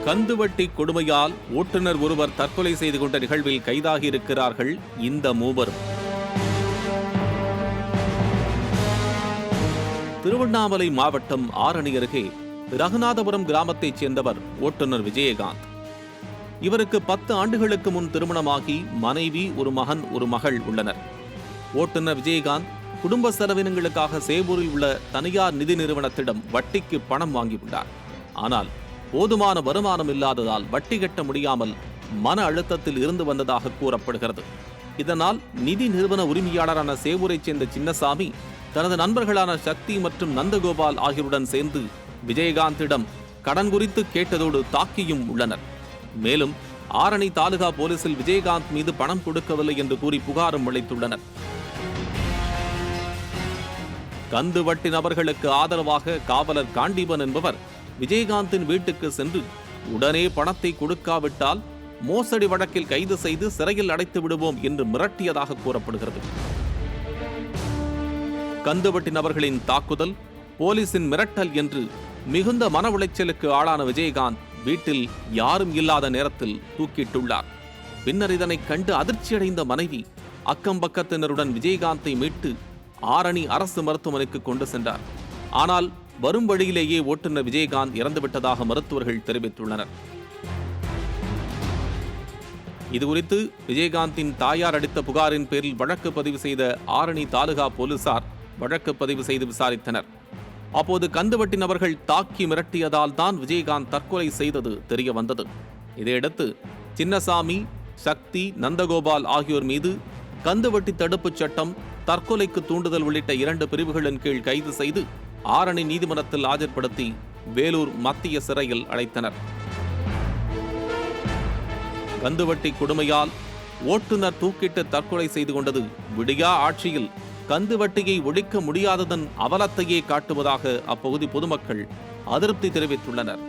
கந்துவட்டி கொடுமையால் ஓட்டுநர் ஒருவர் தற்கொலை செய்து கொண்ட நிகழ்வில் கைதாகியிருக்கிறார்கள் இந்த மூவரும். திருவண்ணாமலை மாவட்டம் ஆரணி அருகே ரகுநாதபுரம் கிராமத்தைச் சேர்ந்தவர் ஓட்டுநர் விஜயகாந்த். இவருக்கு 10 ஆண்டுகளுக்கு முன் திருமணமாகி மனைவி, ஒரு மகன், ஒரு மகள் உள்ளனர். ஓட்டுநர் விஜயகாந்த் குடும்ப செலவினங்களுக்காக சேவூரில் உள்ள தனியார் நிதி நிறுவனத்திடம் வட்டிக்கு பணம் வாங்கியுள்ளார். ஆனால் போதுமான வருமானம் இல்லாததால் வட்டி கட்ட முடியாமல் மன அழுத்தத்தில் இருந்து வந்ததாக கூறப்படுகிறது. இதனால் நிதி நிறுவன உரிமையாளரான சேவூரைச் சேர்ந்த சின்னசாமி தனது நண்பர்களான சக்தி மற்றும் நந்தகோபால் ஆகியோருடன் சேர்ந்து விஜயகாந்திடம் கடன் குறித்து கேட்டதோடு தாக்கியும் உள்ளனர். மேலும் ஆரணி தாலுகா போலீசில் விஜயகாந்த் மீது பணம் கொடுக்கவில்லை என்று கூறி புகாரும் அளித்துள்ளனர். கந்து வட்டி நபர்களுக்கு ஆதரவாக காவலர் காண்டீபன் என்பவர் விஜயகாந்தின் வீட்டுக்கு சென்று உடனே பணத்தை கொடுக்காவிட்டால் மோசடி வழக்கில் கைது செய்து சிறையில் அடைத்து விடுவோம் என்று மிரட்டியதாக கூறப்படுகிறது. கந்துவட்டி நபர்களின் தாக்குதல், போலீசின் மிரட்டல் என்று மிகுந்த மன உளைச்சலுக்கு ஆளான விஜயகாந்த் வீட்டில் யாரும் இல்லாத நேரத்தில் தூக்கிட்டுள்ளார். பின்னர் இதனை கண்டு அதிர்ச்சியடைந்த மனைவி அக்கம் பக்கத்தினருடன் விஜயகாந்தை மீட்டு ஆரணி அரசு மருத்துவமனைக்கு கொண்டு சென்றார். ஆனால் வரும் வழியிலேயே ஓட்டுநர் விஜயகாந்த் இறந்துவிட்டதாக மருத்துவர்கள் தெரிவித்துள்ளனர். இதுகுறித்து விஜயகாந்தின் தாயார் அளித்த புகாரின் பேரில் வழக்கு பதிவு செய்த ஆரணி தாலுகா போலீசார் வழக்கு பதிவு செய்து விசாரித்தனர். அப்போது கந்துவட்டி நபர்கள் தாக்கி மிரட்டியதால் தான் விஜயகாந்த் தற்கொலை செய்தது தெரிய வந்தது. இதையடுத்து சின்னசாமி, சக்தி, நந்தகோபால் ஆகியோர் மீது கந்துவட்டி தடுப்புச் சட்டம், தற்கொலைக்கு தூண்டுதல் உள்ளிட்ட 2 பிரிவுகளின் கீழ் கைது செய்து ஆரணி நீதிமன்றத்தில் ஆஜர்படுத்தி வேலூர் மத்திய சிறையில் அடைத்தனர். கந்துவட்டி கொடுமையால் ஓட்டுநர் தூக்கிட்டு தற்கொலை செய்து கொண்டது விடியா ஆட்சியில் கந்துவட்டியை ஒழிக்க முடியாததன் அவலத்தையே காட்டுவதாக அப்பகுதி பொதுமக்கள் அதிருப்தி தெரிவித்துள்ளனர்.